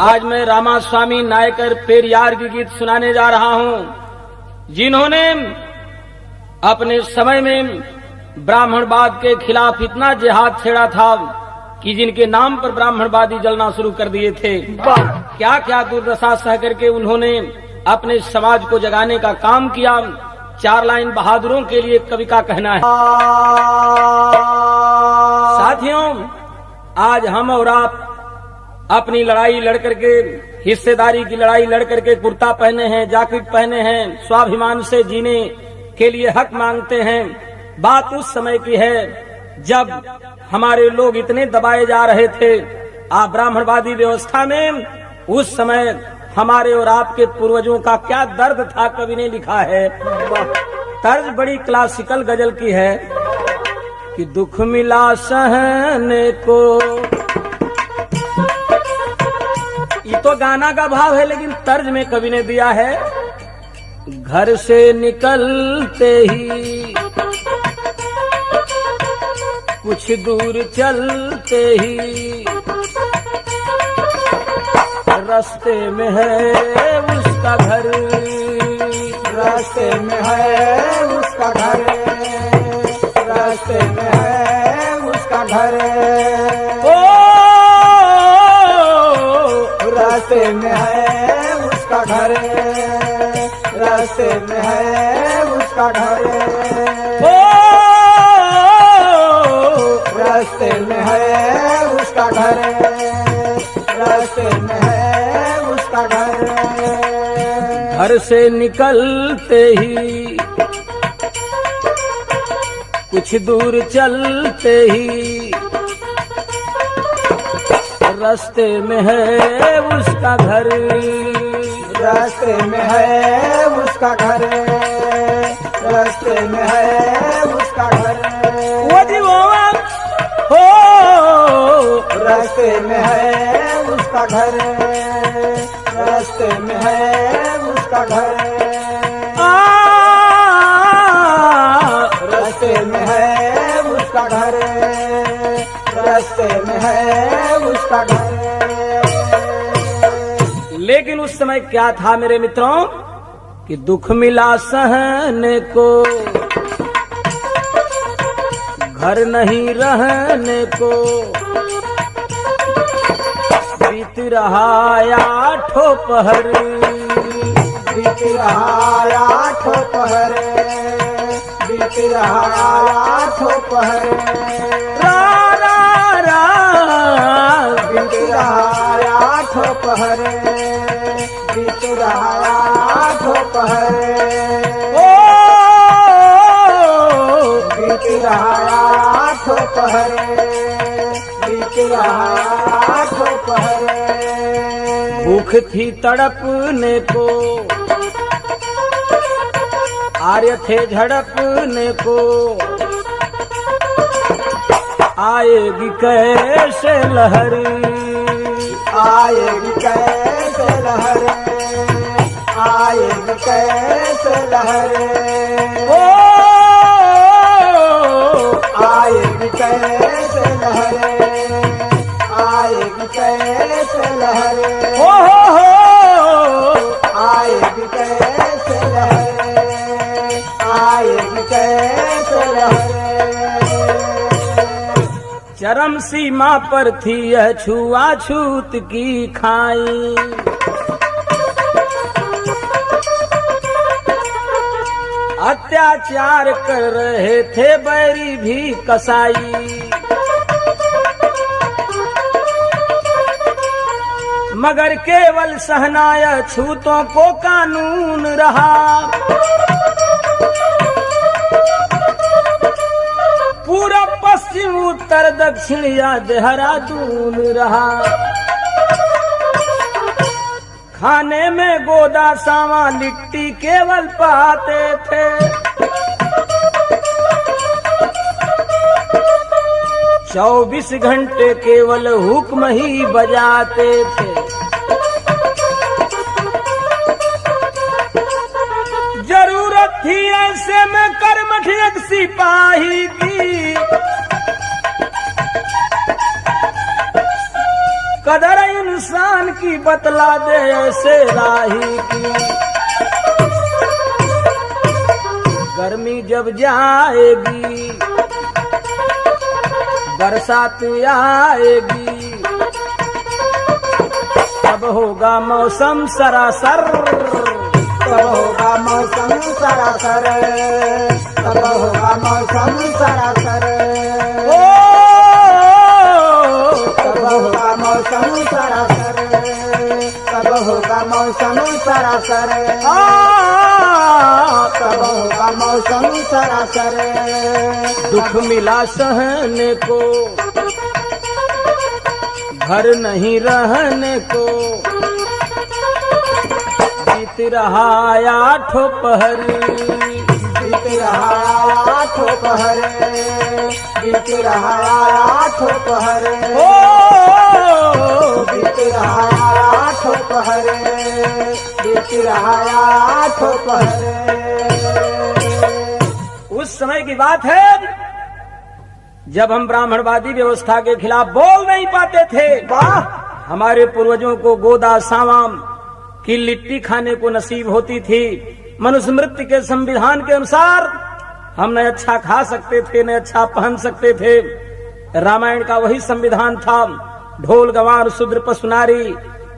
आज मैं रामास्वामी नायकर पेरियार की गीत सुनाने जा रहा हूं, जिन्होंने अपने समय में ब्राह्मणवाद के खिलाफ इतना जिहाद छेड़ा था कि जिनके नाम पर ब्राह्मणवादी जलना शुरू कर दिए थे। क्या क्या दुर्दशा सह करके उन्होंने अपने समाज को जगाने का काम किया। 4 लाइन बहादुरों के लिए कवि का कहना है। साथियों, आज हम और आप अपनी लड़ाई लड़ करके, हिस्सेदारी की लड़ाई लड़ करके कुर्ता पहने हैं, जैकेट पहने हैं, स्वाभिमान से जीने के लिए हक मांगते हैं। बात उस समय की है जब हमारे लोग इतने दबाए जा रहे थे ब्राह्मणवादी व्यवस्था में। उस समय हमारे और आपके पूर्वजों का क्या दर्द था, कवि ने लिखा है। तर्ज बड़ी क्लासिकल गजल की है कि दुख मिला सहने को। ये तो गाना का भाव है, लेकिन तर्ज में कवि ने दिया है घर से निकलते ही, कुछ दूर चलते ही, रास्ते में है उसका घर, रास्ते में है उसका घर, रास्ते में है उसका घर, ओ रास्ते में है उसका घर, रास्ते में है उसका घर, ओ रास्ते में है उसका घर, रास्ते में है उसका घर। घर से निकलते ही, कुछ दूर चलते ही, रास्ते में है उसका घर, रास्ते में है उसका घर, रास्ते में है उसका घर, वो जी वो हो, रास्ते में है उसका घर, रास्ते में है उसका घर, रास्ते में है उसका घर, रास्ते में है उसका घर। लेकिन उस समय क्या था मेरे मित्रों कि दुख मिला सहने को, घर नहीं रहने को। बीत रहा 8 पहर, बीत रहा 8 पहर, बीत रहा 8 पहर, रा रा रा, बीत रहा 8 पहर, बीत रहा 8 पहर, ओ बीत रहा 8 पहर, बीत रहा 8 पहर। भूख थी तड़पने को, आर्य थे झड़पने को। आएगी कैसे लहर, आएगी कैसे लहर, आएगी कैसे लहर, ओ आएगी कैसे लहर, आएगी कैसे लहर, हो, आएगी कैसे लहर, आएगी कैसे लहर। चरम सीमा पर थी यह छुआछूत की खाई। अत्याचार कर रहे थे बैरी भी कसाई। मगर केवल सहनाया छूतों को कानून रहा। पूरा पश्चिम उत्तर दक्षिण या देहरादून रहा। खाने में गोदा सावा लिट्टी केवल पाते थे। चौबीस घंटे केवल हुक्म ही बजाते थे। जरूरत थी ऐसे में कर्मठ एक सिपाही की। कदर इंसान की बतला दे ऐसे राही की। गर्मी जब जाएगी बरसात आएगी, तब होगा मौसम सरासर, तब होगा मौसम सरासर, तब होगा मौसम सरासर, ओ तब होगा मौसम सरासर, तब होगा मौसम सरासर, तब होगा मौसम सरासर। दुख मिला सहने को, घर नहीं रहने को, बीत रहा आठों पहर, बीत रहा आठों पहर, बीत रहा आठों पहर, ओ बीत रहा आठों पहर, बीत रहा आठों पहर। उस समय की बात है जब हम ब्राह्मणवादी व्यवस्था के खिलाफ बोल नहीं पाते थे। वाह! हमारे पूर्वजों को गोदा सावाम की लिट्टी खाने को नसीब होती थी। मनुस्मृति के संविधान के अनुसार हम न अच्छा खा सकते थे न अच्छा पहन सकते थे। रामायण का वही संविधान था। ढोल गंवार शूद्र पशु नारी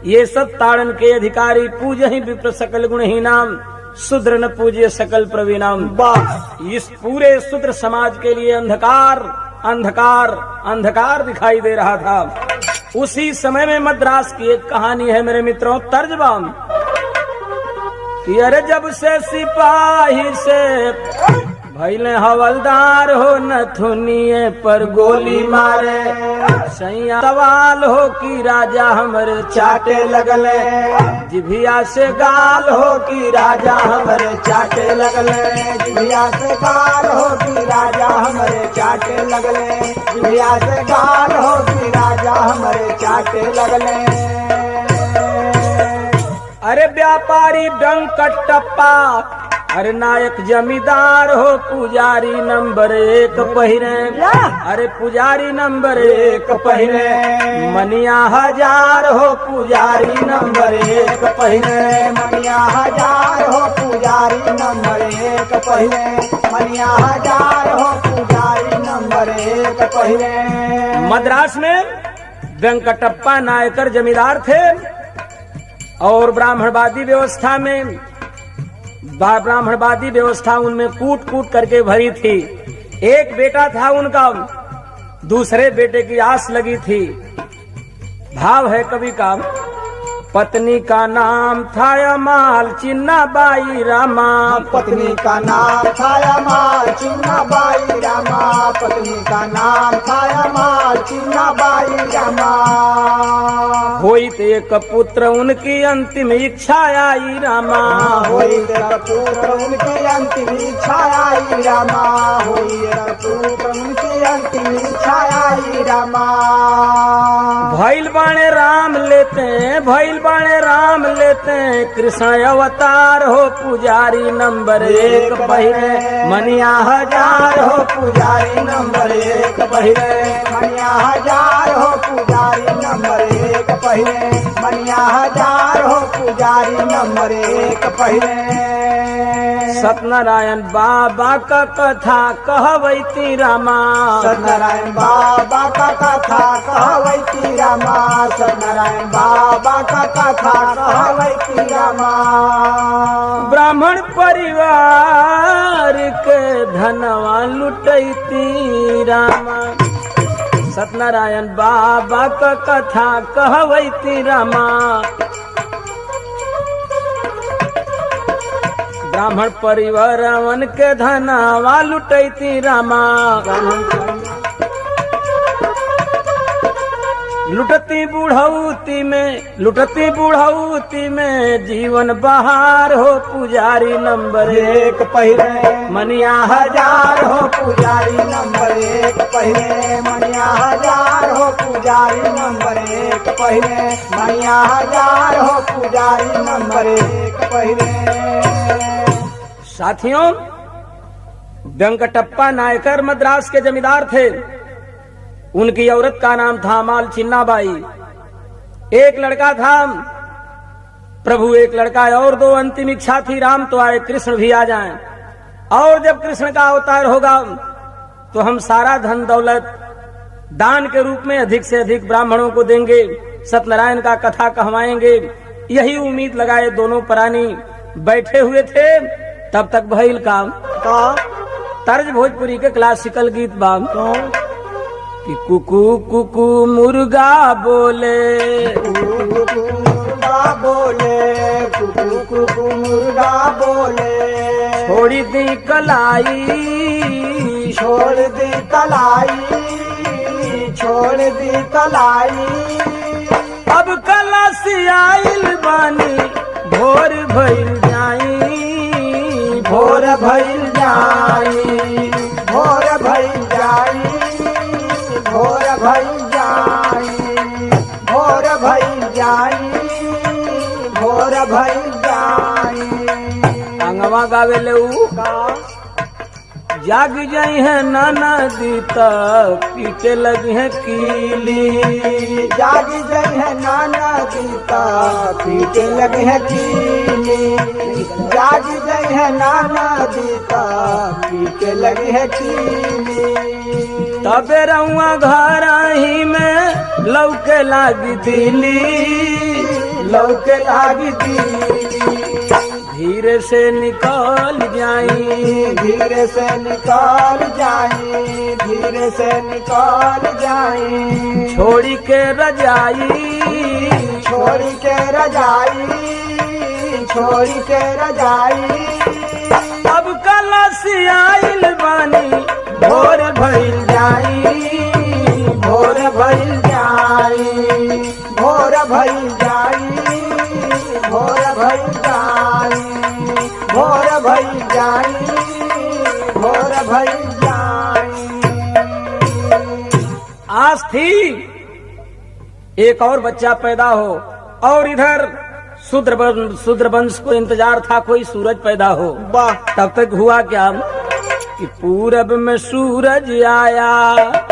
ये सब ताड़न के अधिकारी, पूजहि विप्र सकल गुणहीनाम, शूद्र न पूज्य सकल प्रवीणाम। इस पूरे शूद्र समाज के लिए अंधकार अंधकार अंधकार दिखाई दे रहा था। उसी समय में मद्रास की एक कहानी है मेरे मित्रों, तर्जबान कि अरे जब से सिपाही से भैले हवलदार हो नथुनिए पर गोली मारे, सैया सवाल हो कि राजा हमरे चाटे लगले, जिभिया से गाल हो कि राजा हमरे चाटे लगले, जिभिया से गाल हो कि राजा हमरे चाटे लगले, जिभिया से गाल हो कि राजा हमरे चाटे लगले। अरे व्यापारी डंक टप्पा, अरे नायक जमींदार हो पुजारी नंबर 1 पहिरे, अरे पुजारी नंबर 1 पहिरे, मनिया हजार हो पुजारी नंबर 1 पहिरे, मनिया हजार हो पुजारी नंबर 1 पहिरे, मनिया हजार हो पुजारी नंबर 1 पहिरे। मद्रास में वेंकटप्पा नायकर जमींदार थे और ब्राह्मणवादी व्यवस्था उनमें कूट कूट करके भरी थी। एक बेटा था उनका, दूसरे बेटे की आस लगी थी। भाव है कवि का, पत्नी का नाम था अमाल चिन्नाबाई रामा, पत्नी का नाम था अमाल चिन्नाबाई रामा, पत्नी का नाम था अमाल चिन्नाबाई रामा। होई एक पुत्र उनकी अंतिम इच्छा आई रामा, होई एक पुत्र उनकी अंतिम इच्छा आई रामा, होई एक पुत्र उनकी अंतिम इच्छा आई रामा। भैल बाणे राम लेते, भैल बाणे राम लेते, कृष्ण अवतार हो पुजारी नंबर 1 पहिरे, मनिया हजार हो पुजारी नंबर 1 पहिरे, मनिया हजार हो पुजारी नंबर 1 पहिरे, मनिया हजार हो पुजारी नंबर 1 पहिरे। सत्यनारायण बाबा का कथा कहवैती रामा, सत्यनारायण बाबा का कथा कहवैती रामा, सत्यनारायण बाबा का कथा कहवैती रामा। ब्राह्मण परिवार के धनवा लुटैती रामा, सत्यनारायण बाबा का कथा कहवैती रामा। ब्राह्मण परिवारवन के धनवा लुटैती रामा, लुटती बुढ़ौती में जीवन बहार हो पुजारी नंबर 1 पहिरे, मनिया हजार हो पुजारी नंबर 1 पहिरे, मनिया हजार हो पुजारी नंबर 1 पहिरे, मनिया हजार हो पुजारी नंबर 1 पहिरे। साथियों, वेंकटप्पा नायकर मद्रास के जमींदार थे। उनकी औरत का नाम था अमाल चिन्नाबाई। एक लड़का था प्रभु, एक लड़का और दो अंतिम इच्छा थी। राम तो आए, कृष्ण भी आ जाएं, और जब कृष्ण का अवतार होगा तो हम सारा धन दौलत दान के रूप में अधिक से अधिक ब्राह्मणों को देंगे, सत्यनारायण का कथा कहवाएंगे। यही उम्मीद लगाए दोनों प्राणी बैठे हुए थे। तब तक भइल काम तर्ज भोजपुरी के क्लासिकल गीत बाम कि कुकू कुकू मुर्गा बोले, मुर्गा बोले, कुकू कुकू मुर्गा बोले, छोड़ी दी कलाई, छोड़ दी कलाई, छोड़ दी कलाई, अब कलसी आइल बानी, भोर भइल जाई, भोर भइल जाई, भोर भइल जाई, भोर भइल जाई, भोर भइल जाई, भोर भइल जाई। अंगवा गावे ले ऊ जाग जाई है नाना दीता, पीटे लगी है कीली, जाग जाई है नाना दीता, पीटे लगे है कीली, जाग जाई है नाना दीता, पीटे लगे है कीली। तबे रहुआ घर ही में लौके लागी दिली, लौके लागी दिली, धीरे से निकल जाई, धीरे से निकाल जाई, धीरे से निकाल जाई, छोड़ी के रजाई, छोड़ी के रजाई, छोड़ी के रजाई, अब कलसी आइल बानी, भोर भइल जाई, भोर भइल जाई, भोर भइल जाई, भोर भइल जाई, भोर भइल जाई, भोर भइल जाई। आस थी एक और बच्चा पैदा हो, और इधर शूद्र वंश को इंतजार था कोई सूरज पैदा हो। वाह, तब तक हुआ क्या कि पूरब में सूरज आया,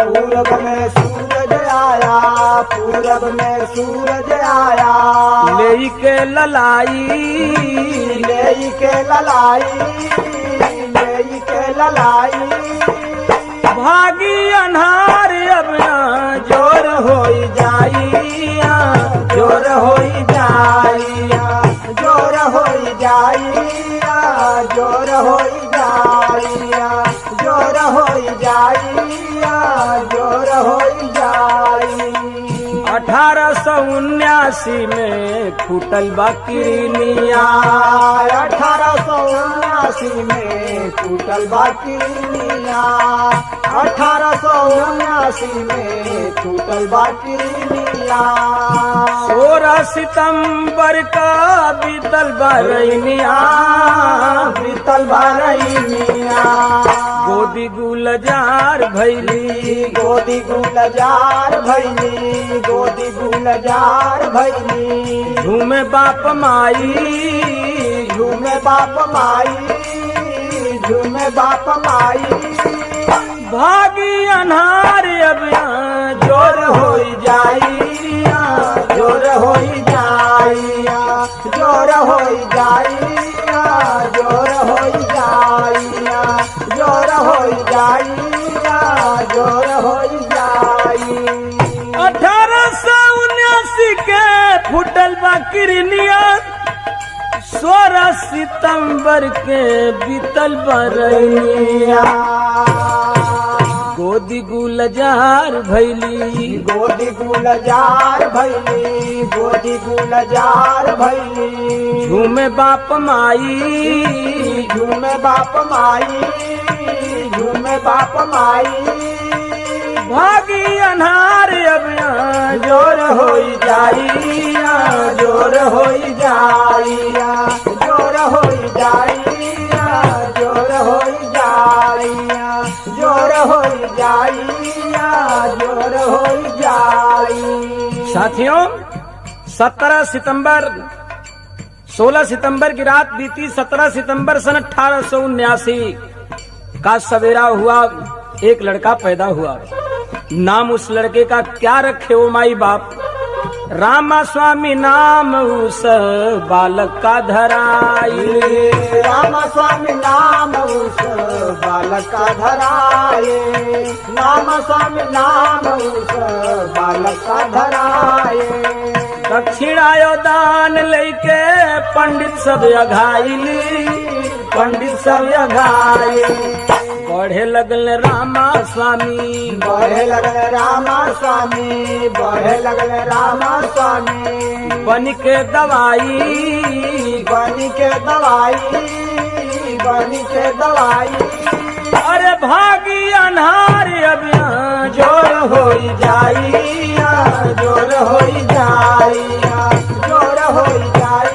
पूरब में सूरज आया, पूरब में सूरज आया, ले के ललाई, ले के ललाई, ले के ललाई, भागी अन्हार अब यहाँ जोर हो जाइया, जोर हो जाइया, जोर हो जाइया, जोर हो जाइया, जोर हो जाइया, जोर हो जाई। 1879 में फूटल बाकिरनिया, 1879 में टूटल बाकिरनिया, 1879 में टूटल बाकिरनिया, 16 सितंबर का बीतल बरैनिया, बीतल बारैनिया, गोदी गुलजार भैली, गोदी गुलजार भैली, गोदी गुलजार भैली, झूमे बाप माई, झूमे बाप माई, झूमे बाप माई, भागी अन्हार अब यहाँ जोर हो जाइया, जोर हो जाइया, जोर हो जाइया, जोर हो जाइया, जोर हो जाइया, जोर हो जाई। 1879 के फूटल बाकिरनिया, 16 सितंबर के बीतल बरैनिया, गोदी गुलजार भैली, गोदी गुलजार भैली, गोदी गुलजार भैली, झूमे बाप माई, झूमे बाप माई, झूमे बाप माई, भागी अन्हार अब यहाँ जोर हो जाइया, जोर हो जाइया, जोर हो जाइया, जोर हो जाइया, जोर हो जाइया, जोर हो जाई। साथियों, 17 सितंबर 16 सितंबर की रात बीती, 17 सितंबर सन 1879 का सवेरा हुआ, एक लड़का पैदा हुआ। नाम उस लड़के का क्या रखे हो माई बाप, रामा स्वामी नाम उस बालक का धराई। रामा स्वामी नाम उस बालक का धराए, रामा स्वामी नाम उस बालक का धराए। दक्षिणायो दान लेके पंडित सब अघाइली, पंडित सब अघाए। बढ़े लगल रामा स्वामी, बढ़े लगल रामा स्वामी, बढ़े लगल रामा स्वामी। बन के दवाई, बनी के दवाई, बनी के दवाई। अरे भागी अनहार अभियान जोर हो जाई, जोर हो जाई, जोर हो जाई,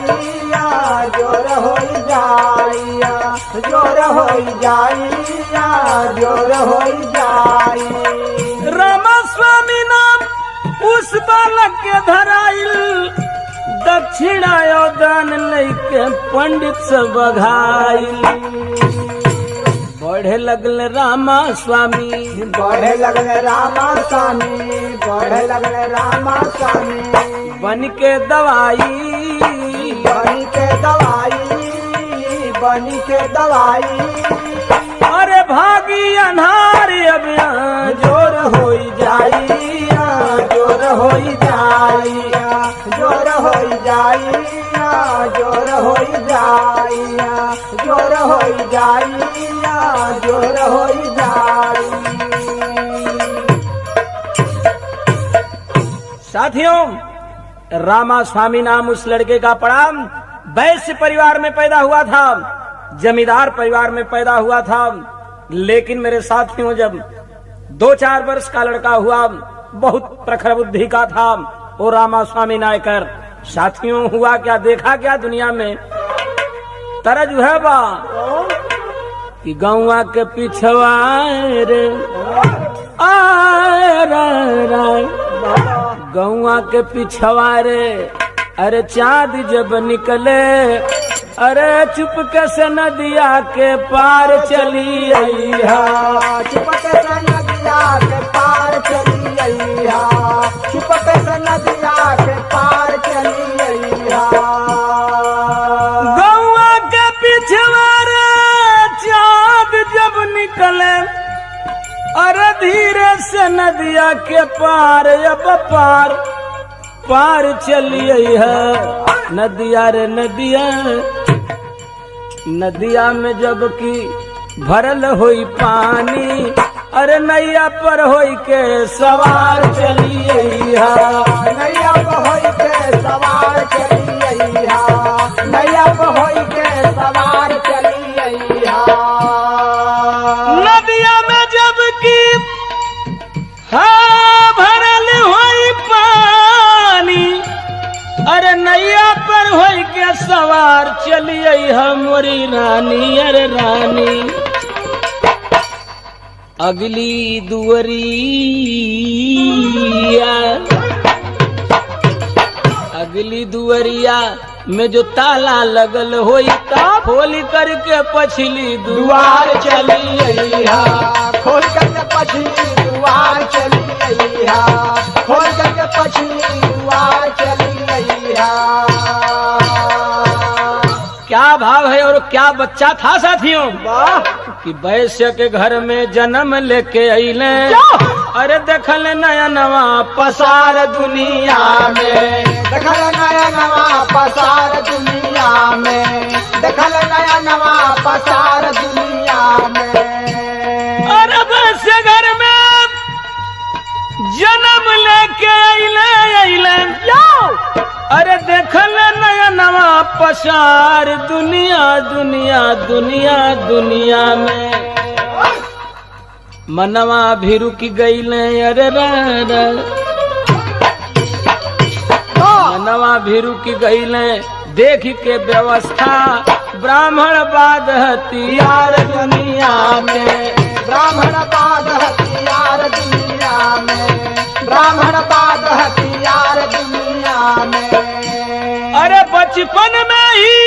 जोर हो जाई, जोर हो जाई, जोर हो जाई। रामा स्वामी नाम उस बालक के धराइल, दक्षिणायो दान लेके पंडित सब अघाइल। बढ़े लगल रामा स्वामी, बढ़े लगल रामा स्वामी, बढ़े लगल रामा स्वामी। बन के दवाई, बनी के दवाई, बनी के दवाई। अरे भागी अनहार अभियान जोर हो जाई, जोर हो जाई, जोर हो जाई, जोर हो जाई, जोर हो जाई, जोर हो जाई। साथियों, रामा स्वामी नाम उस लड़के का पड़ा। वैश्य परिवार में पैदा हुआ था, जमींदार परिवार में पैदा हुआ था। लेकिन मेरे साथियों, जब 2-4 वर्ष का लड़का हुआ, बहुत प्रखर बुद्धि का था वो रामा स्वामी नायकर। साथियों, हुआ क्या, देखा क्या दुनिया में, तरज है बा कि गौवा के पिछवा रे गौवा के पिछवा रे, अरे चाँद जब निकले, अरे चुपके से नदिया के पार चली अइहा, चुपके से नदिया के पार चली अइहा, चुपके से नदिया के पार चली अइहा। गौवा के पिछवा रे चाँद जब निकले, अरे धीरे से नदिया के पार, अब पार पार चलिए है नदिया रे नदिया। नदिया में जब की भरल होई पानी, अरे नैया पर होई के सवार चलिए है, नैया पर होई के सवार चली अइहा, नैया पर होई के सवार चली अइहा। नदिया में जब की भरल होई पानी, अरे नैया पर होई के सवार चलिए हमारी रानी, अरे रानी। अगली दुवरिया, अगली दुवरिया में जो ताला लगल होई, ता खोली करके पछली दुआर चली अइहा, खोल करके पछली दुआर चली अइहा, खोल करके पछली दुआर चली अइहा। क्या भाव है और क्या बच्चा था साथियों, वाह, कि वैश्य के घर में जन्म लेके अइले, अरे देखल नया नवा पसार दुनिया में, देखल नया नवा पसार दुनिया में, देखल नया नवा पसार दुनिया में। अरे वैश्य घर में जन्म लेके अइले, अरे देखल नया नवा पसार दुनिया दुनिया दुनिया दुनिया में। मनवा भी रुक गईले, अरे रा मनवा भी रुक गईले, देख के व्यवस्था ब्राह्मण बाद हथियार दुनिया में, ब्राह्मण बाद हथियार दुनिया में, ब्राह्मण बाद हथियार दुनिया में। अरे बचपन में ही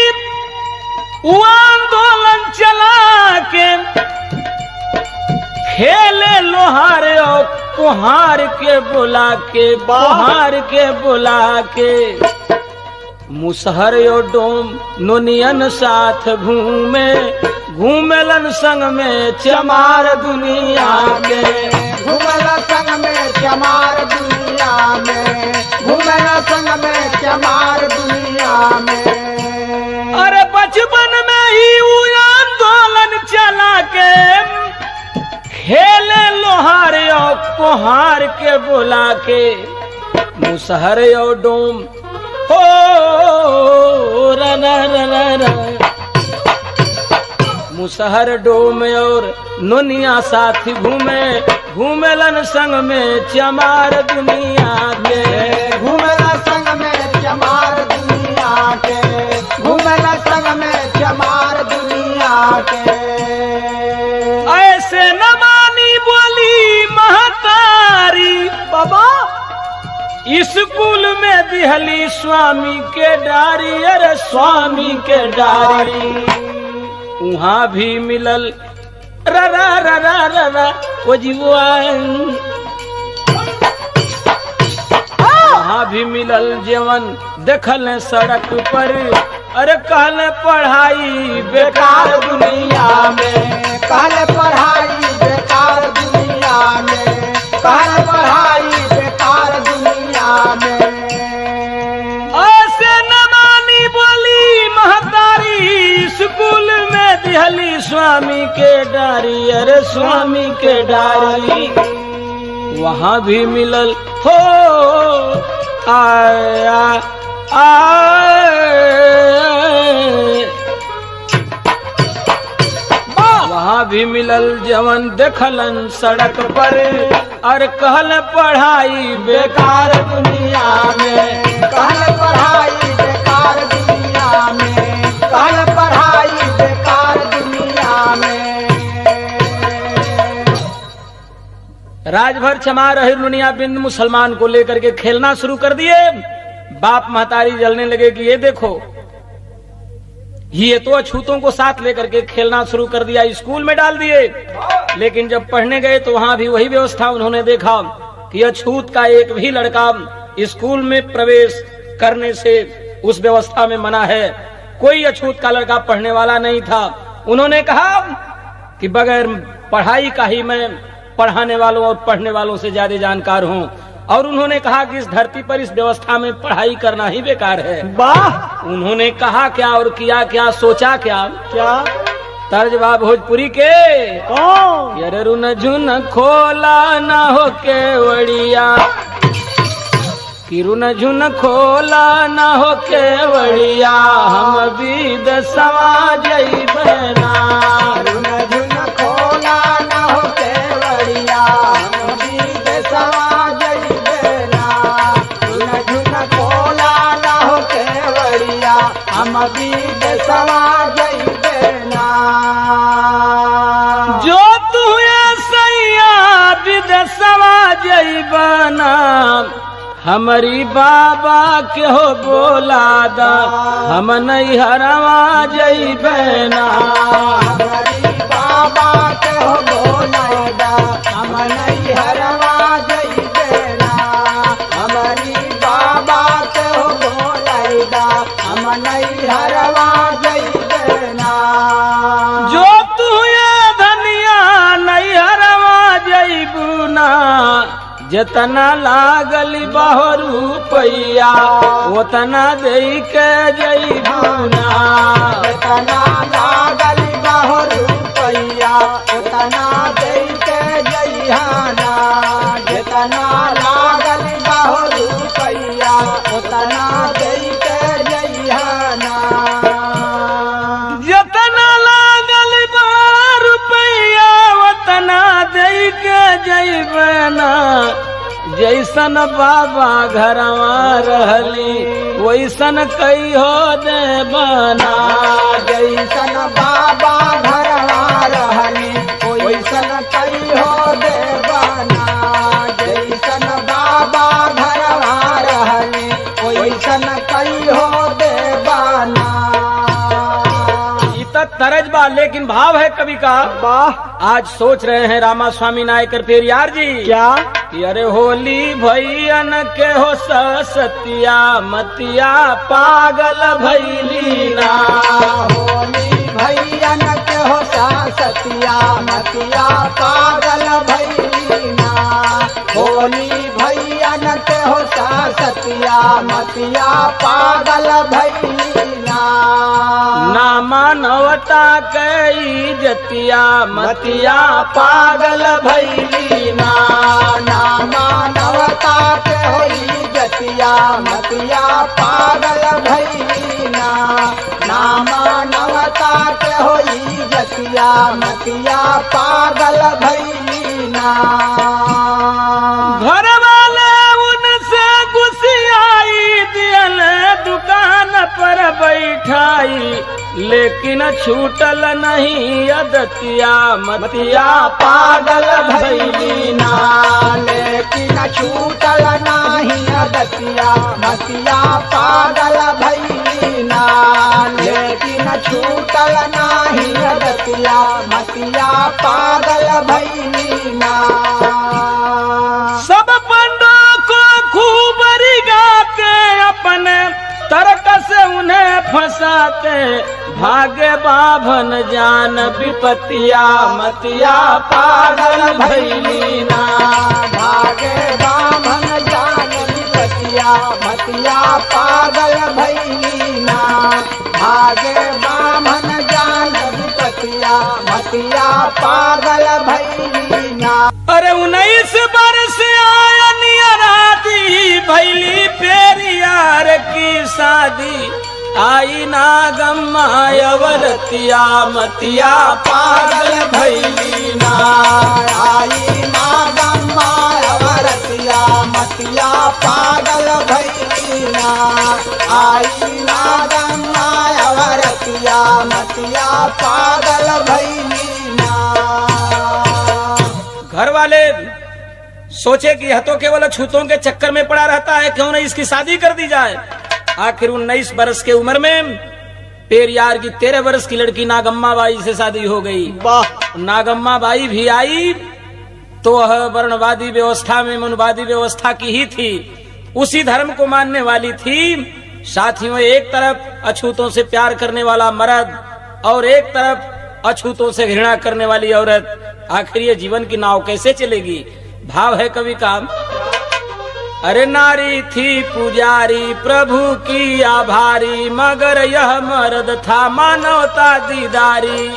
वो आंदोलन चला के खेले लोहार और कुहार के बुला के, कुहार के बुला के, मुसहर यो डोम नोनियन साथ घूमे, घूमेलन संग में चमार दुनिया में, घूमला संग में चमार दुनिया में, घूमला संग में चमार दुनिया में। अरे बचपन में ही वो आंदोलन चला के खेले लोहार यो कुहार के बुला के, मुसहर यो डोम हो रना रना रना, मुसहर डोम और नोनिया साथ घूमे, घूमेलन संग में चमार दुनिया के, घूमला संग में चमार दुनिया के, घूमला संग में चमार दुनिया के। ऐसे न मानी बोली महतारी बाबा स्कूल में दिहली स्वामी के डारी, अरे स्वामी के डारी, वहाँ भी मिलल ररा ररा ररा वो जीवा, वहाँ भी मिलल जीवन देखल सड़क पर, अरे कहले पढ़ाई बेकार दुनिया में, कहले पढ़ाई बेकार दुनिया में, कहले पढ़ाई बेकार दुनिया में। ऐसे न मानी बोली महतारी स्कूल में दिहली स्वामी के डारी, अरे स्वामी के डारी, वहाँ भी मिलल हो आया वहाँ भी मिलल जवन देखलन सड़क पर, और कहल पढ़ाई बेकार दुनिया में, कहले पढ़ाई बेकार दुनिया में, कहले पढ़ाई बेकार दुनिया में। राजभर चमार अहिर दुनिया बिंद मुसलमान को लेकर के खेलना शुरू कर दिए। बाप महतारी जलने लगे कि ये देखो, ये तो अछूतों को साथ लेकर के खेलना शुरू कर दिया, स्कूल में डाल दिए। लेकिन जब पढ़ने गए तो वहां भी वही व्यवस्था उन्होंने देखा कि अछूत का एक भी लड़का स्कूल में प्रवेश करने से उस व्यवस्था में मना है। कोई अछूत का लड़का पढ़ने वाला नहीं था। उन्होंने कहा कि बगैर पढ़ाई का ही मैं पढ़ाने वालों और पढ़ने वालों से ज्यादा जानकार हूँ, और उन्होंने कहा कि इस धरती पर इस व्यवस्था में पढ़ाई करना ही बेकार है। वाह, उन्होंने कहा क्या और किया क्या, सोचा क्या, क्या तर्जबा भोजपुरी के, अरे रुन झुन खोला ना हो केवड़िया, कि रुन झुन खोला ना हो केवड़िया, हम बीद समाज बना, रुन झुन खोला ना हो केवड़िया, हम बीद समाज बना, रुन झुन खोला ना हो केवड़िया, हम बीद समाज बना। जो तू सैया विदेशवा जैबना, हमारी बाबा के हो बोला दा, हम नहीं हरवा जैबना, हमारी बाबा के हो बोला दा, हम नहीं हरवा जैबना, हमारी बाबा के हो बोला दा, हम नहीं हरवा जैबना। जो तू धनिया नहीं हरवा जैबुना, जितना लागल बाहो रुपैया उतना दे के जैबुना, जितना लागल बाहो रुपैया उतना दे के जइहाना, जितना लागल बाहो रुपैया उतना दे के जइहाना। जितना लागल बा रुपैया उतना दे के जैबना, जैसन बाबा घरवा रहली वैसन कई हो देबना, जैसन बाबा घरवा रहली वैसन कई हो देबना, जैसन बाबा घरवा रहली वैसन कई हो देबना। इत तरज बा, लेकिन भाव है कवि का। वाह, आज सोच रहे हैं रामा स्वामी नायकर पेरियार जी क्या कि अरे होली भैयन के हो सतिया मतिया पागल भैली ना। होली भैयन के हो सतिया मतिया पागल भैलीना। होली भैयन के हो सतिया मतिया पागल भैलीना। ना मानवता कई जतिया मतिया पागल भैली ना। ना मानवता के होई जतिया मतिया पागल भैलीना। ना मानवता के होई जतिया मतिया पागल भैलीना। घर वाले उनसे गुस्सियाई दियल दुकान पर बैठाई, लेकिन छूटल नहीं अदतिया मतिया पागल भैली ना। लेकिन छूटल नहीं अदतिया मतिया पागल भैलीना। लेकिन छूटल नहीं अदतिया मतिया पागल भैलीना। सब पंडों को खूब रिगाते, अपने तर्क से उन्हें फंसाते, भागे बाभन जान विपतिया मतिया पागल भैली ना। भागे बाभन जान विपतिया मतिया पागल भैलीना। भागे बाभन जान विपतिया मतिया पागल भैलीना। अरे 19 वर्ष आया नियराती, भैली पेरियार की शादी, आई ना गम्मा अवरतिया मतिया पागल भैली ना। आई ना गम्मा अवरतिया मतिया पागल भैलीना। आई ना गम्मा अवरतिया मतिया पागल भैलीना। घर वाले सोचे कि यह तो केवल अछूतों के चक्कर में पड़ा रहता है, क्यों नहीं इसकी शादी कर दी जाए। आखिर 19 वर्ष के उम्र में पेरियार की 13 वर्ष की लड़की नागम्मा बाई से शादी हो गई। वाह, नागम्मा बाई भी आई तो वह वर्णवादी व्यवस्था में मनुवादी व्यवस्था की ही थी, उसी धर्म को मानने वाली थी। साथियों, एक तरफ अछूतों से प्यार करने वाला मर्द और एक तरफ अछूतों से घृणा करने वाली औरत, आखिर ये जीवन की नाव कैसे चलेगी। भाव है कवि का। अरे नारी थी पुजारी प्रभु की आभारी, मगर यह मर्द था मानवता दीदारी।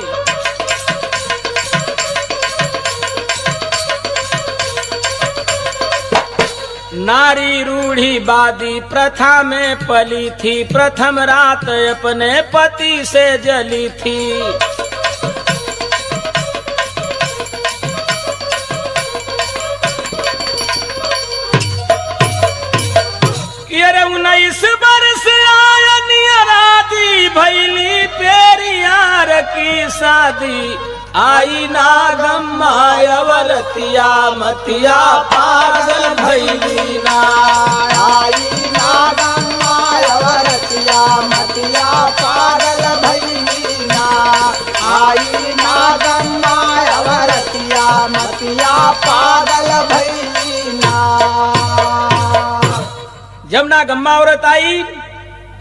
नारी रूढ़िवादी प्रथा में पली थी, प्रथम रात अपने पति से जली थी। अरे 19 वर्ष आया नियराती, भैली पेरियार की शादी, आई ना गम्मा अवरतिया मतिया पागल भैली ना। आई ना गम्मा अवरतिया मतिया पागल भैलीना। आई ना गम्मा अवरतिया मतिया पागल भैलीना। जब नागम्मा औरत आई,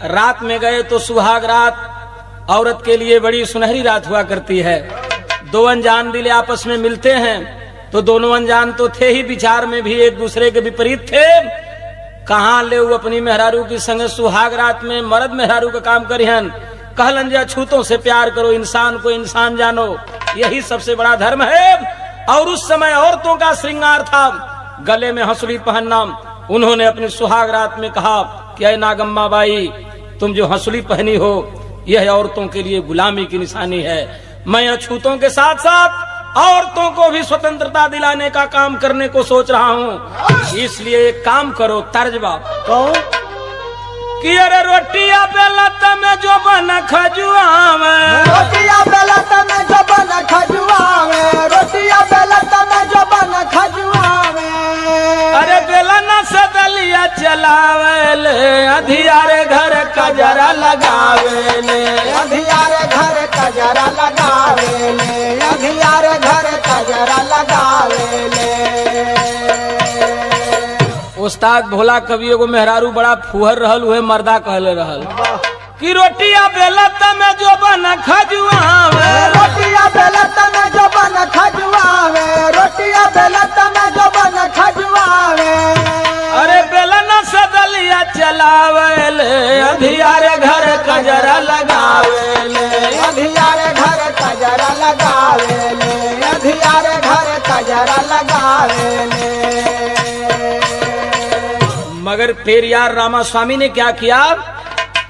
रात में गए तो सुहाग रात औरत के लिए बड़ी सुनहरी रात हुआ करती है। दो अनजान दिल आपस में मिलते हैं, तो दोनों अनजान तो थे ही, विचार में भी एक दूसरे के विपरीत थे। कहाँ ले अपनी मेहरारू की संग सुहाग रात में मर्द मेहरारू का काम करिहन। कहलन जे अछूतों से प्यार करो, इंसान को इंसान जानो, यही सबसे बड़ा धर्म है। और उस समय औरतों का श्रृंगार था गले में हंसुली पहनना। उन्होंने अपनी सुहाग रात में कहा कि ऐ नागम्मा बाई, तुम जो हंसुली पहनी हो यह औरतों के लिए गुलामी की निशानी है। मैं अछूतों के साथ साथ औरतों को भी स्वतंत्रता दिलाने का काम करने को सोच रहा हूँ। इसलिए एक काम करो, तर्जबा कौन कि अरे रोटिया बेलत में जो बन खजुआवे, रोटिया बेलत में जो बन खजुआवे, रोटिया बेलत में जो बन खजुआवे। अरे बेलन से दलिया चलावे ले, अधियारे घर कजरा लगावे ले, अधियारे घर कजरा लगावे ले अंधियार घर कजरा लगावे ले। उस्ताद भोला कवि एगो मेहरारू बड़ा फुहर रहल, उहे मर्दा कहले रहल कि रोटिया बेलत में जो बन खजुआवे, रोटिया बेलत में जो बन खजुआवे, रोटिया बेलत में जो बन खजुआवे। अरे बेलन से दलिया चलावे ले अंधियार घर कजरा लगावे ले, अंधियार घर कजरा लगावे ले अंधियार घर कजरा लगावे ले। मगर फिर यार रामास्वामी ने क्या किया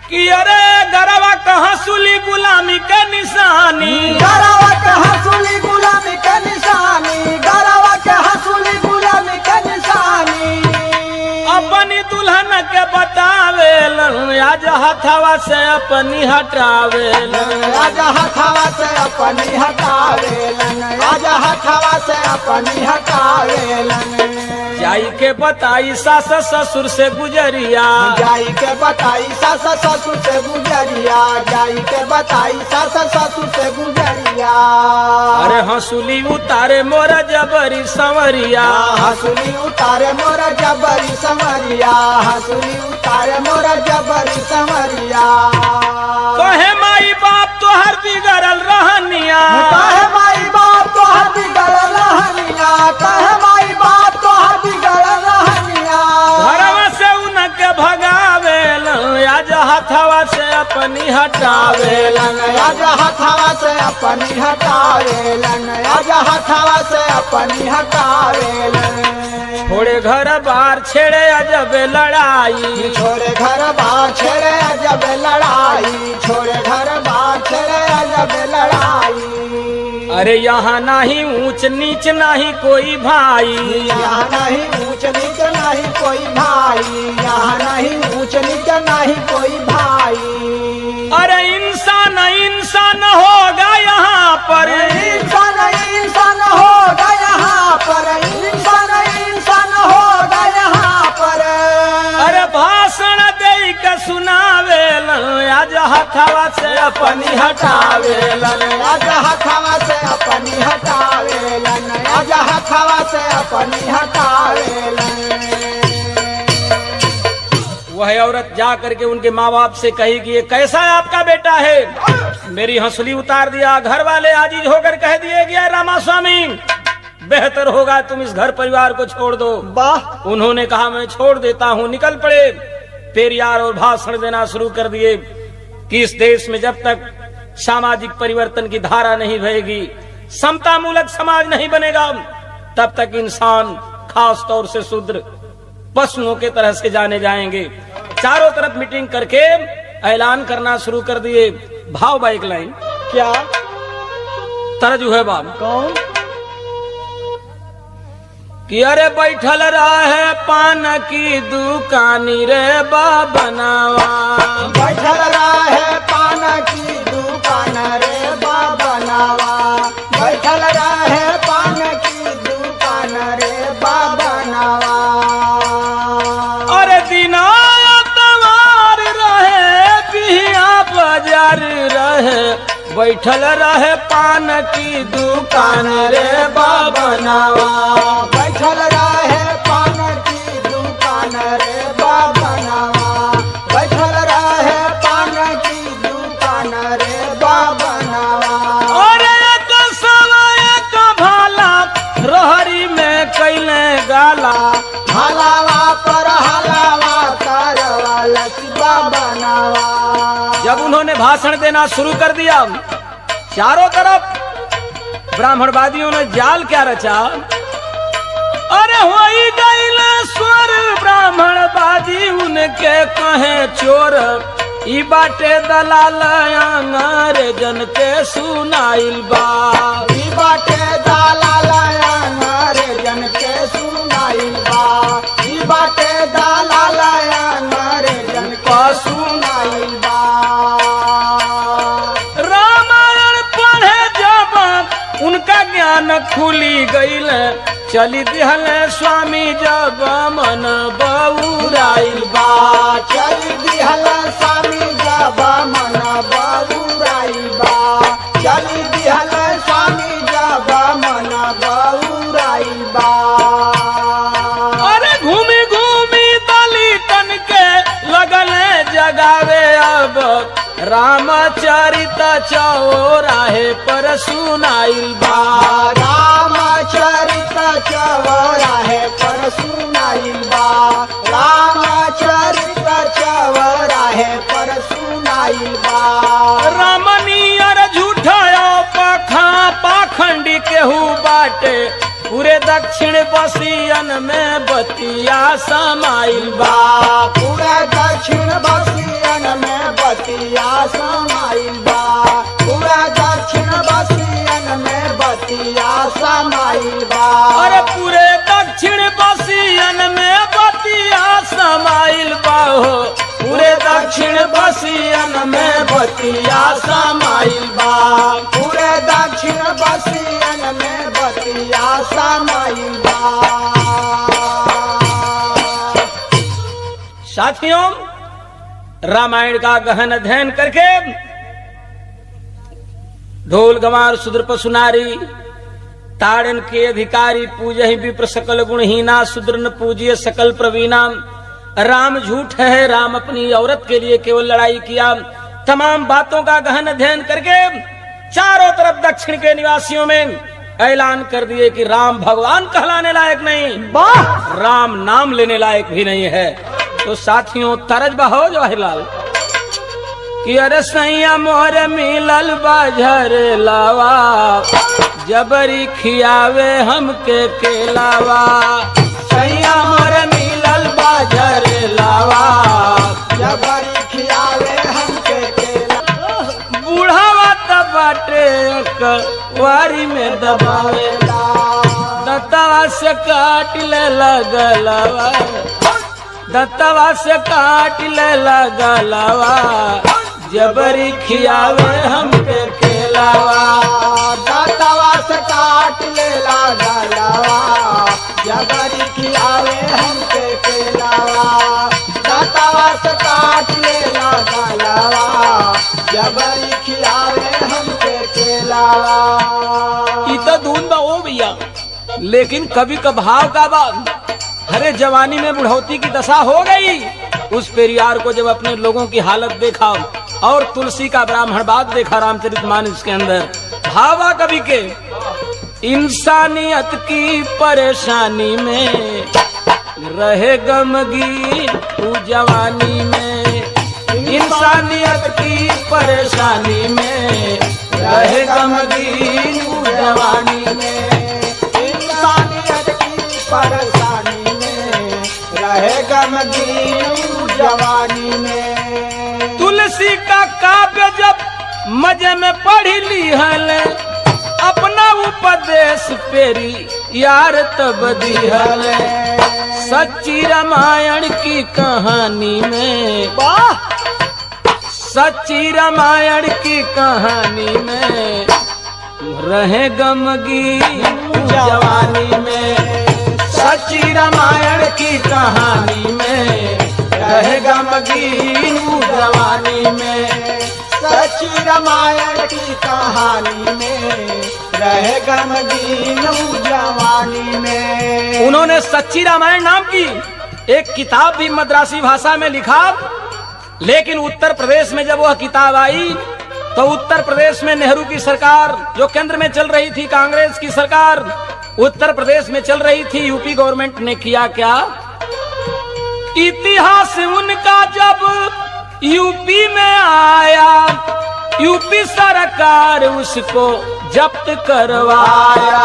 कि अरे गरवा कहाँ सुली गुलामी के निशानी, गरवा के हंसुली गुलामी के निशानी, गरवा के हंसुली गुलामी के निशानी। अपनी दुल्हन के बतावे आज हथवा से अपनी हटावे, आज हथवा से अपनी हटावेलन, आज हथवा से अपनी हटावेलन। जाई के बताई सास ससुर से गुजरिया, जाई के बताई सास ससुर से गुजरिया, जाई के बताई सास ससुर से गुजरिया। अरे हंसुली उतारे मोरा जबरी संवरिया, हंसुली उतारे मोरा जबरी संवरिया, हंसुली उतारे मोरा जबरी संवरिया। कहे माई बाप तोहर बिगड़ल रहनिया, कहे माई बाप तोहर बिगड़ल रहनिया, कहे माई बाप तोहर बिगड़ल रहनिया। घरवा से उनके भगावेल आज हथवा से अपनी हटावेलन, आज हथवा से अपनी हटावेलन, आज हथवा से अपनी हटावेलन। छोड़े घर बार छेड़े अजब लड़ाई, छोड़े घर बार छेड़े अजब लड़ाई, छोड़े घर बार छेड़े अजब लड़ाई। अरे यहाँ नहीं ऊंच नीच नहीं कोई भाई, यहाँ नहीं ऊंच नीच नहीं कोई भाई, यहाँ नहीं ऊंच नीच नहीं कोई भाई। अरे इंसान इंसान होगा यहाँ पर, इंसान इंसान होगा यहाँ पर, इंसान इंसान होगा यहाँ पर। अरे भाषण दे के सुनावेल आज हथवा से अपनी हटावेलन, आज हथवा से अपनी हटावेलन, आज हथवा से अपनी हटावेलन। वह औरत जा करके उनके माँ बाप से कही कि ये कैसा आपका बेटा है, मेरी हंसुली उतार दिया। घर वाले आजीज होकर कह दिए गया रामास्वामी बेहतर होगा तुम इस घर परिवार को छोड़ दो। वाह, उन्होंने कहा मैं छोड़ देता हूँ। निकल पड़े पेरियार और भाषण देना शुरू कर दिए कि इस देश में जब तक सामाजिक परिवर्तन की धारा नहीं बहेगी, समता मूलक समाज नहीं बनेगा, तब तक इंसान खास तौर से शूद्र पशुओं के तरह से जाने जाएंगे। चारों तरफ मीटिंग करके ऐलान करना शुरू कर दिए। भाव बाइक लाइन क्या तरजू है बाब कौन कि अरे बैठल रहे पान की दुकानी रे बाबनावा, बैठल रहे पान की दुकान रे बाबनावा, बैठल रहे पान की दुकान रे बाबनावा। अरे दिना तवार रहे बिहिया बाजार रहे, बैठल रहे पान की दुकान रे बाबनावा, बैठल रहे पान की दुकान रे बाबनावा, बैठल रहे पान की दुकान रे बाबनावा। और एक समय एक भाला रहरी में कैले गाला, हलावा पर हलावा करवाला बाबनावा। जब उन्होंने भाषण देना शुरू कर दिया, चारों तरफ ब्राह्मणवादियों ने जाल क्या रचा। अरे होई गईल स्वर ब्राह्मणवादी उनके कहे चोर, ई बाटे दलाल अंग्रेजन के सुनाइल बा, ई बाटे दलाल अंग्रेजन के सुनाइल बा, ई बाटे दलाल अंग्रेजन के सुनाइल बा। रामायण पढ़े जब उनका ज्ञान खुली गईल, चली दिहल स्वामी जब मन बउराइल बा, चली दिहल स्वामी जब मन बउराइल बा, रामचरित चौराहे पर सुनाइल बा। रामचरित चौराहे पर सुनाइल बा। रामचरित चौराहे पर सुनाइल बा। रामनियर झूठायो पाखंडी केहू बाटे, पूरे दक्षिण बसियन में बतिया समाइल बा। पूरे दक्षिण बसियन में बतिया समाइल बा। पूरे दक्षिण बसियन में बतिया समाइल बा। अरे पूरे दक्षिण बसियन में बतिया समाइल बा हो, पूरे दक्षिण बसियन में बतिया समाइल बा। पूरे दक्षिण बसियन में बतिया समाइल बा। साथियों, रामायण का गहन अध्ययन करके ढोल गंवार शूद्र पशुनारी ताड़न के अधिकारी पूजहि विप्र सकल गुणहीना, शूद्र न पूजिए सकल प्रवीणा। राम झूठ है, राम अपनी औरत के लिए केवल लड़ाई किया। तमाम बातों का गहन अध्ययन करके चारों तरफ दक्षिण के निवासियों में ऐलान कर दिए कि राम भगवान कहलाने लायक नहीं, राम नाम लेने लायक भी नहीं है। तो साथियों, तरज बहो जवाहरलाल कि अरे सैया मोर मिलल बाझर लावा, जबरी खियावे हमके केलावा। सैया मोर मिलल बाझर लावा, जबरी खियावे हमके केलावा। बूढ़ावा तब बाटे वारी में दबावेला, दत्तवा से काट ले लगलवा, दत्तवा से काट ले लगलवा, जबरी खियावे हमके केलावा। दत्तवा से काट ले लगलवा, जबरी खियावे हमके केलावा। दत्तवा से काट ले लगलवा, जबरी खियावे हमके केलावा। ई तो धुन बा ओ भैया, लेकिन कभी कभाव का बात। अरे जवानी में बुढ़ौती की दशा हो गई। उस पेरियार को जब अपने लोगों की हालत देखा और तुलसी का ब्राह्मणवाद देखा रामचरितमानस के अंदर, भावा कवि के इंसानियत की परेशानी में रहे गमगीन तू जवानी में। इंसानियत की परेशानी में रहे गमगीन तू जवानी में। इंसानियत की परेशानी में रहे गमगीन तू जवानी में। तुलसी का काव्य जब मजे में पढ़ी ली हल, अपना उपदेश पेरी यार तब दिहल। सच्ची रामायण की कहानी में, सच्ची रामायण की कहानी में रहे गमगीन जवानी में। सच्ची रामायण की कहानी में रहे गमगीन जवानी में। सच्ची रामायण की कहानी में रहे गमगीन जवानी में। उन्होंने सच्ची रामायण नाम की एक किताब भी मद्रासी भाषा में लिखा, लेकिन उत्तर प्रदेश में जब वह किताब आई तो उत्तर प्रदेश में नेहरू की सरकार जो केंद्र में चल रही थी, कांग्रेस की सरकार उत्तर प्रदेश में चल रही थी, यूपी गवर्नमेंट ने किया क्या, इतिहास उनका जब यूपी में आया, यूपी सरकार उसको जब्त करवाया।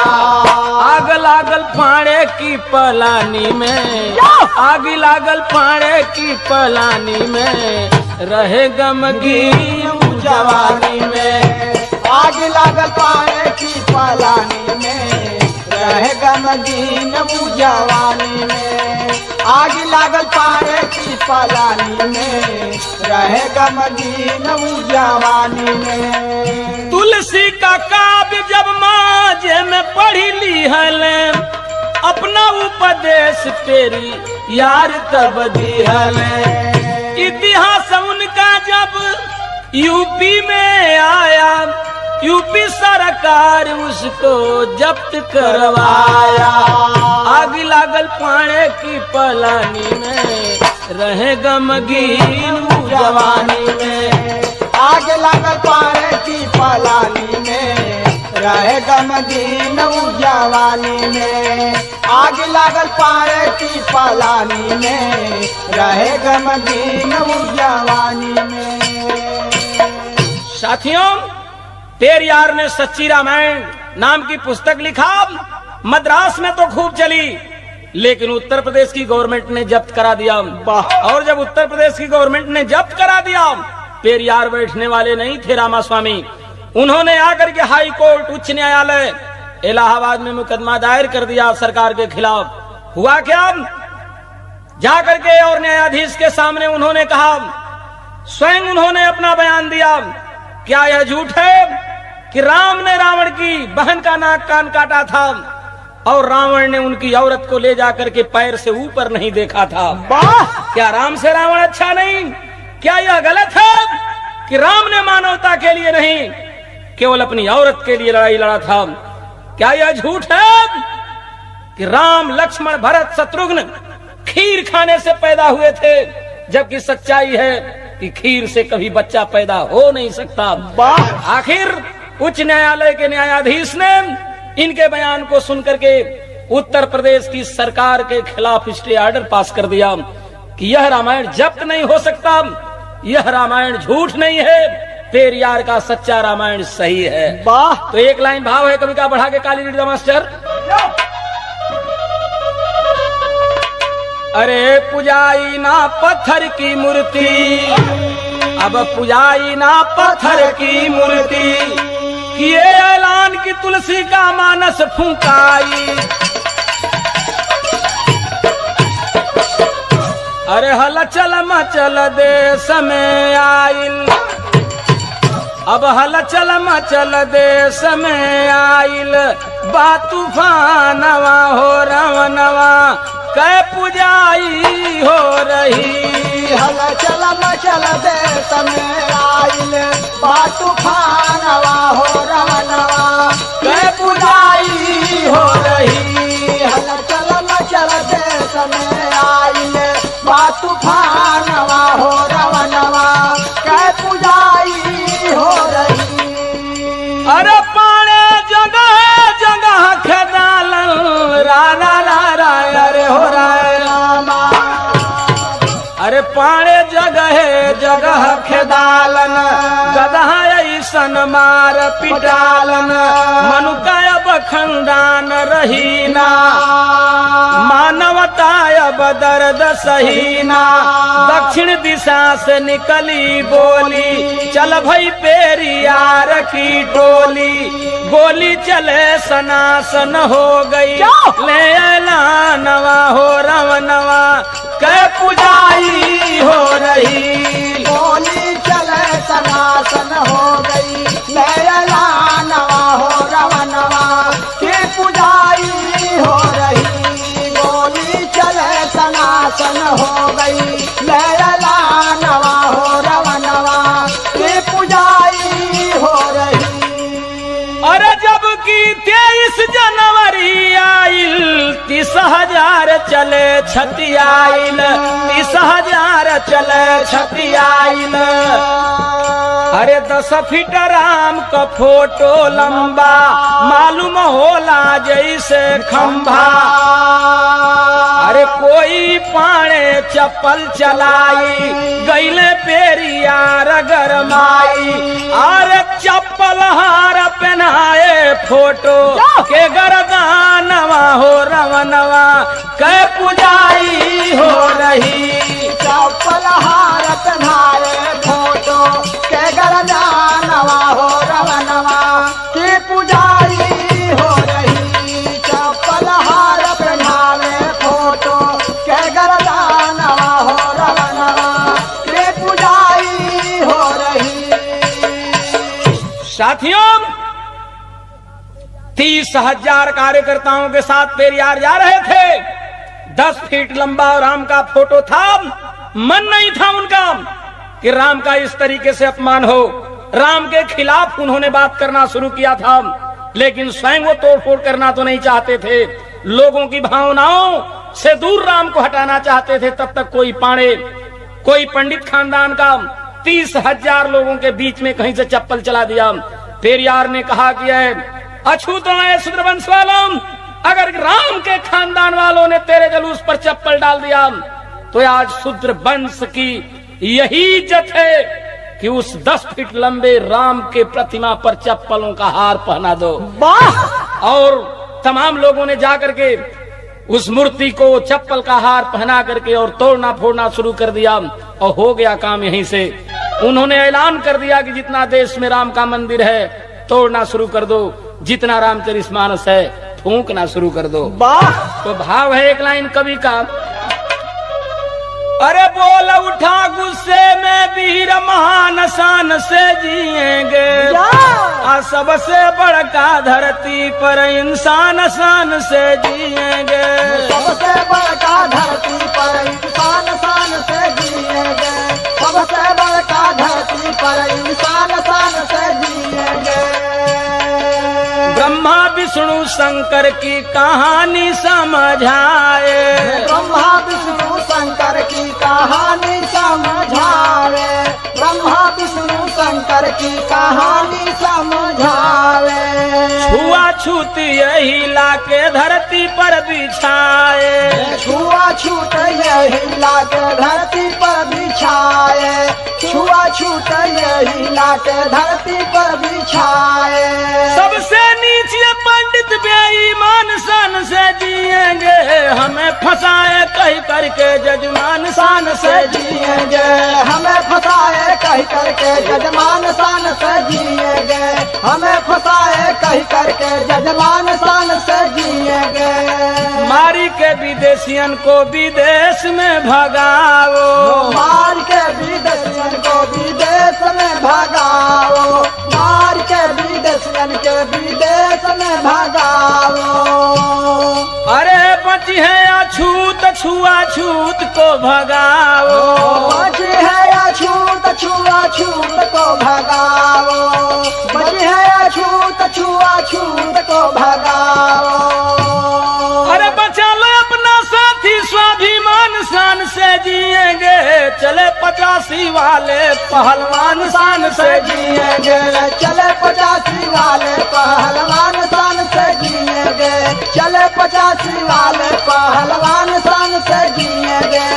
आग लागल फाड़े की पलानी में, आग लागल फाड़े की पलानी में रहे गमगीन जवानी में। आग लागल फाड़े की पलानी में रहे गमगीन जवानी में। आग लागल फाड़े की पलानी में रहे गमगीन जवानी में। तुलसी का काव्य जब माजे में पढ़ी ली हल, अपना उपदेश तेरी यार तब दिहल। इतिहास उनका जब यूपी में आया, यूपी सरकार उसको जब्त करवाया। आग लागल फाड़े की पलानी में रहे गमगीन जवानी में। आग लागल पारे की पलानी में रहे गमगीन जवानी में। आग लागल पारे की पलानी में रहे गमगीन जवानी में। साथियों, पेरियार ने सच्ची रामायण नाम की पुस्तक लिखा। मद्रास में तो खूब चली, लेकिन उत्तर प्रदेश की गवर्नमेंट ने जब्त करा दिया। और जब उत्तर प्रदेश की गवर्नमेंट ने जब्त करा दिया, पेरियार बैठने वाले नहीं थे रामास्वामी। उन्होंने आकर के हाई कोर्ट, उच्च न्यायालय इलाहाबाद में मुकदमा दायर कर दिया सरकार के खिलाफ। हुआ क्या, जाकर के और न्यायाधीश के सामने उन्होंने कहा, स्वयं उन्होंने अपना बयान दिया, क्या यह झूठ है कि राम ने रावण की बहन का नाक कान काटा था और रावण ने उनकी औरत को ले जाकर के पैर से ऊपर नहीं देखा था? क्या राम से रावण अच्छा नहीं? क्या यह गलत है कि राम ने मानवता के लिए नहीं, केवल अपनी औरत के लिए लड़ाई लड़ा था? क्या यह झूठ है कि राम, लक्ष्मण, भरत, शत्रुघ्न खीर खाने से पैदा हुए थे, जबकि सच्चाई है कि खीर से कभी बच्चा पैदा हो नहीं सकता? आखिर उच्च न्यायालय के न्यायाधीश ने इनके बयान को सुनकर के उत्तर प्रदेश की सरकार के खिलाफ स्टे ऑर्डर पास कर दिया कि यह रामायण जब्त नहीं हो सकता, यह रामायण झूठ नहीं है, पेरियार का सच्चा रामायण सही है। तो एक लाइन भाव है, कवि का बढ़ा के काली रीड द मास्टर। अरे पुजाई ना पत्थर की मूर्ति, अब पुजाई ना पत्थर की मूर्ति, किए ऐलान की तुलसी का मानस फूंकाई। अरे हलचल मचल देश में आइल, अब हलचल मचल देश में आइल, बा तूफानवा हो रवनवा, कै पुजाई हो रही। हलचल मचल देश में आइल, बा तूफानवा हो रवनवा, कै पुजाई हो रही। हलचल मचल देश में आइल, बा तूफानवा हो रवनवा, कै पुजाई हो रही। अरे पाने जगह जगह खेदालन, राना रा अरे हो रामा। अरे पाने जगह जगह खेदालन, गदहा ऐसन मार पिटालन, मनुका अब खंडान रहीना, मानवता अब दर्द सहीना। दक्षिण दिशा से निकली बोली, चल भई पेरियार की टोली, गोली चले सनासन हो गई, ले ऐलानवा हो रवनवा, कै पुजाई हो रही। गोली चले सनासन हो गई, ले ऐलानवा हो रवनवा, कै पुजाई हो रही। गोली चले सनासन हो गई, ले ऐलानवा हो रवनवा, कै पुजाई हो रही। अरे जबकि 23 जनवरी आइल, 30,000 चले छती आइल, 30,000 चले छती आइल। अरे 10 फीट राम का फोटो लंबा, मालूम होला जैसे खंभा। अरे कोई पाने चप्पल चलाई, गईले पेरियार गरमाई। अरे चप्पल हार पहनाए, फोटो के गरदानवा हो रवनवा, कै पुजाई हो रही। चप्पल हार पहनाए, फोटो के गरदानवा हो रवनवा, कै पुजाई हो रही। चप्पल हार पहनाए, फोटो के गरदानवा हो रवनवा, कै पुजाई हो रही। साथियों, 30,000 कार्यकर्ताओं के साथ पेरियार जा रहे थे। 10 फीट लंबा राम का फोटो था। मन नहीं था उनका कि राम का इस तरीके से अपमान हो। राम के खिलाफ उन्होंने बात करना शुरू किया था, लेकिन स्वयं वो तोड़फोड़ करना तो नहीं चाहते थे। लोगों की भावनाओं से दूर राम को हटाना चाहते थे। तब तक कोई पाणे, कोई पंडित खानदान का 30,000 लोगों के बीच में कहीं से चप्पल चला दिया। पेरियार ने कहा कि अछूत शूद्रवंश वालों, अगर राम के खानदान वालों ने तेरे जलूस पर चप्पल डाल दिया तो आज शूद्र वंश की यही इज्जत है कि उस 10 फीट लंबे राम के प्रतिमा पर चप्पलों का हार पहना दो। और तमाम लोगों ने जाकर के उस मूर्ति को चप्पल का हार पहना करके और तोड़ना फोड़ना शुरू कर दिया और हो गया काम यहीं से। उन्होंने ऐलान कर दिया कि जितना देश में राम का मंदिर है तोड़ना शुरू कर दो, जितना रामचरितमानस है फूंकना शुरू कर दो। तो भाव है एक लाइन कवि का, अरे बोल उठा गुस्से में वीर महान शान से जिएंगे, सबसे बड़का धरती पर इंसान शान से जिएंगे, सबसे बड़का धरती पर इंसान शान से जिएंगे, सबसे बड़का धरती पर इंसान शान से जिएंगे। ब्रह्मा विष्णु शंकर की कहानी समझाए, ब्रह्मा विष्णु शंकर की कहानी समझावे, ब्रह्मा विष्णु शंकर की कहानी समझावे। छुआछूत यही लाके धरती पर बिछाए, छुआछूत यही लाके धरती पर बिछाए, छुआछूत यही लाके धरती पर बिछाए। सबसे नीचे पंडित बेईमान शान से जिएंगे, हमें फंसाए कहीं करके जजमान शान से जिएंगे, हमें फंसाए कहीं करके जजमान शान से जिएंगे, हमें फंसाए कहीं करके जजमान शान से जिएंगे। मारी के विदेशियन को विदेश में भगाओ, मार के विदेशियन को विदेश में भगाओ, मार के विदेशियन के विदेश में भगाओ। अरे बची है अछूत छुआछूत को भगाओ, बची है अछूत छुआछूत को भगाओ, बची है अछूत छुआछूत को भगाओ। अरे बचा लो अपना साथी स्वाभिमान शान से जिएंगे, चले 85 वाले पहलवान शान से जिएंगे, चले 85 वाले पहलवान शान से जिएंगे, चले 85 वाले पहलवान शान से जिएंगे।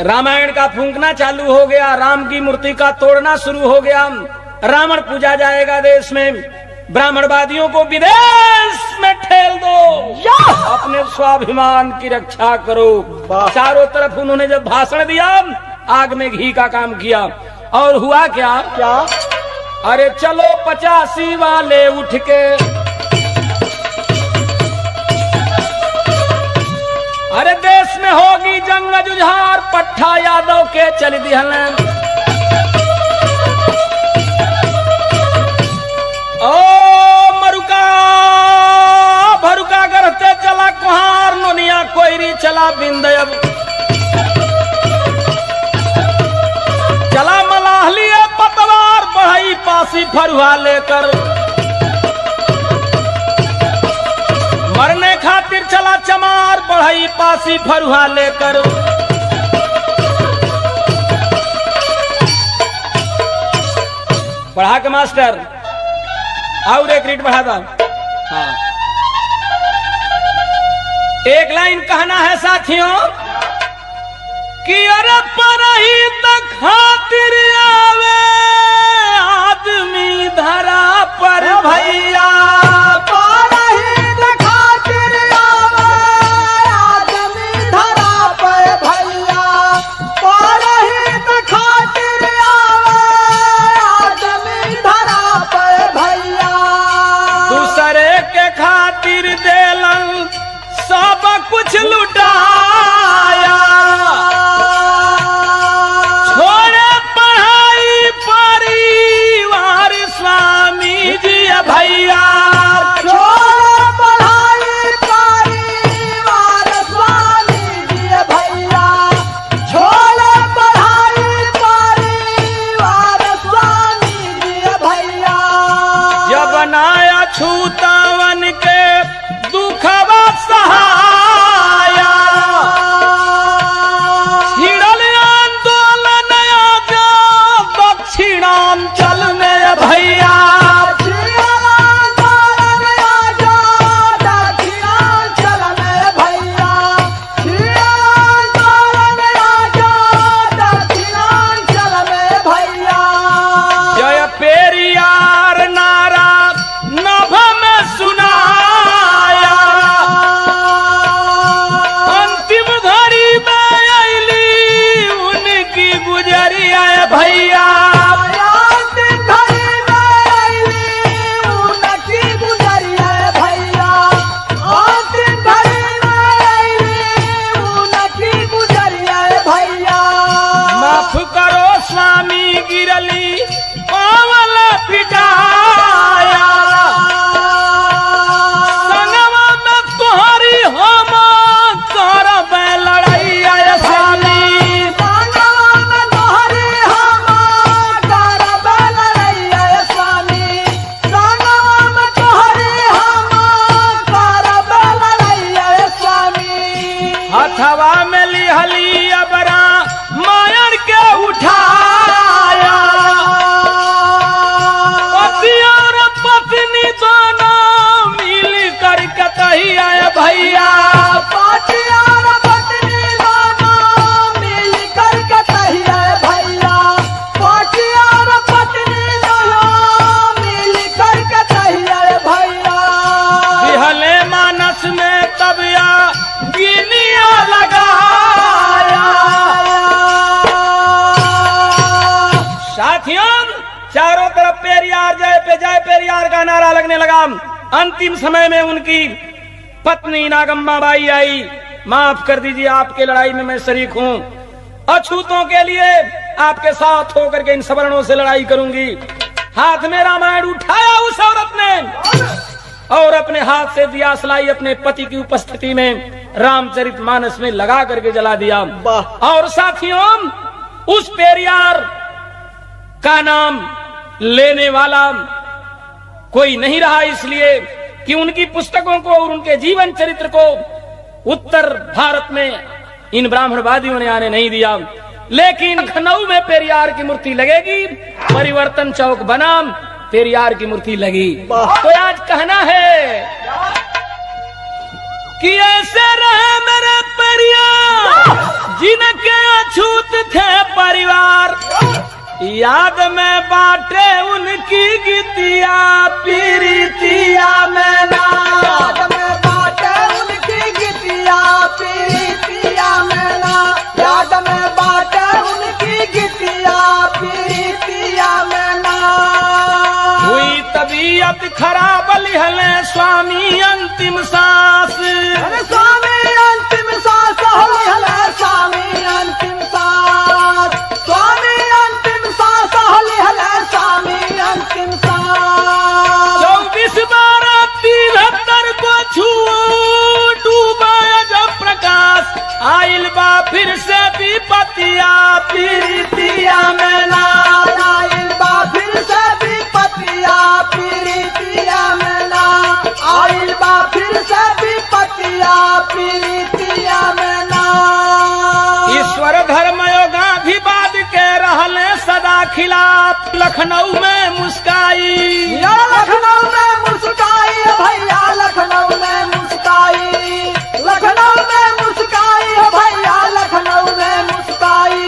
रामायण का फूंकना चालू हो गया, राम की मूर्ति का तोड़ना शुरू हो गया। रावण पूजा जाएगा देश में, ब्राह्मणवादियों को विदेश में ठेल दो, अपने स्वाभिमान की रक्षा करो। चारों तरफ उन्होंने जब भाषण दिया आग में घी का काम किया। और हुआ क्या? अरे चलो 85 वाले उठ के, अरे देश में होगी जंग जुझार, पट्टा यादव के चल दिहल। ओ मरुका भरुका करते चला कुहार, नोनिया कोयरी चला बिंदयब, चला मलाहलिया पतवार, बढ़ई पासी फरुहा लेकर, मरने खातिर चला चमार, बढ़ई पासी फरुहा लेकर। बढ़ा के मास्टर और एक रीट बढ़ा था। हाँ, एक लाइन कहना है साथियों कि अरे परही तक खातिर आवे आदमी धरा पर भैया, परही तक खातिर आवे आदमी धरा पर भैया, परही तक खातिर आवे आदमी धरा पर भैया। दूसरे के खातिर देलन सब कुछ लुटाया, छोड़े पढ़ाई परिवार स्वामी जी भैया। चारों तरफ पेरियार जय पेरियार का नारा लगने लगा। अंतिम समय में उनकी पत्नी नागम्मा बाई आई, माफ कर दीजिए, आपके लड़ाई में मैं शरीक हूँ, अछूतों के लिए आपके साथ होकर के इन सवर्णों से लड़ाई करूंगी। हाथ में रामायण उठाया उस औरत ने और अपने हाथ से दिया सलाई अपने पति की उपस्थिति में रामचरितमानस में लगा करके जला दिया। और साथियों, उस पेरियार का नाम लेने वाला कोई नहीं रहा, इसलिए कि उनकी पुस्तकों को और उनके जीवन चरित्र को उत्तर भारत में इन ब्राह्मणवादियों ने आने नहीं दिया। लेकिन लखनऊ में पेरियार की मूर्ति लगेगी, परिवर्तन चौक बनाम पेरियार की मूर्ति लगी। तो आज कहना है कि ऐसे रहे मेरे पेरियार जिनके अछूत थे परिवार, याद में बाटे उनकी गीतिया पीरितिया में ना, याद में बाटे उनकी गीतिया पीरितिया में ना, याद में बाटे उनकी गीतिया पीरितिया में ना। हुई तबीयत खराब लिहले स्वामी अंतिम सांस, अरे स्वामी अंतिम सांस लिहले स्वामी अंतिम सांस, स्वामी अंतिम सांस लिहले स्वामी अंतिम सांस। 24/12/73 को छुओ डूबा जब प्रकाश, आइल बा फिर से विपतिया पीरितिया में ना, आइल बा फिर से विपतिया पीरितिया में ना, आइल बा फिर से विपतिया पीरितिया में ना। ईश्वर धर्म योगाभिवाद के रहले सदा खिलाफ, लखनऊ में मुस्काई, या लखनऊ में मुस्काई भैया, लखनऊ में मुस्काई, लखनऊ में मुस्काई भैया, लखनऊ में मुस्काई।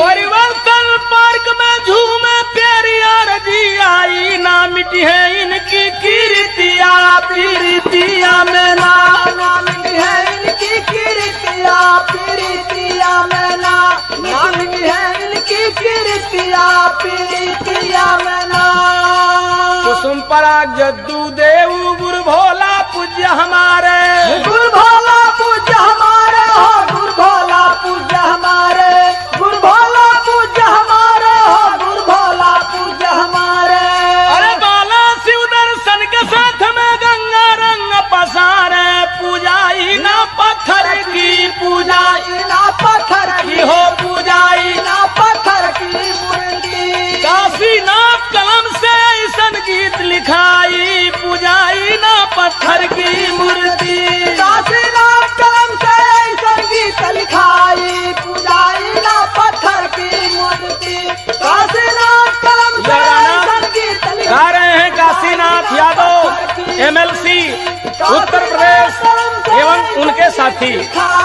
परिवर्तन पार्क में झूमे पेरियार जी आई, ना मिटी है इनकी कीर्तिया पीरितिया में ना, ना मिटी है इनकी कीर्तिया पीरितिया में ना, ना मिटी है इनकी कीर्तिया पीरितिया में ना। कुसुम पराग जद्दू देव गुरु भोला पूज्य हमारे, गुरु भोला पूज्य हमारे हो, गुरु भोला पूज्य हमारे, गुरु भोला पूज्य हमारे हो, गुरु भोला पूज्य हमारे। अरे बाला शिव दर्शन के साथ में गंगा रंग पसारे, पूजाई ना पत्थर की पूजाई ना पत्थर की हो, पूजाई ना पत्थर की मूर्ति, काशीनाथ कलम से ऐसन गीत लिखाई, पूजाई ना पत्थर की मूर्ति, काशीनाथ कलम से ऐसन गीत लिखाई, पूजाई ना पत्थर की मूर्ति, काशीनाथ कलम से ऐसन गीत लिखाई। गा रहे हैं काशीनाथ यादव MLC उत्तर प्रदेश एवं उनके साथी।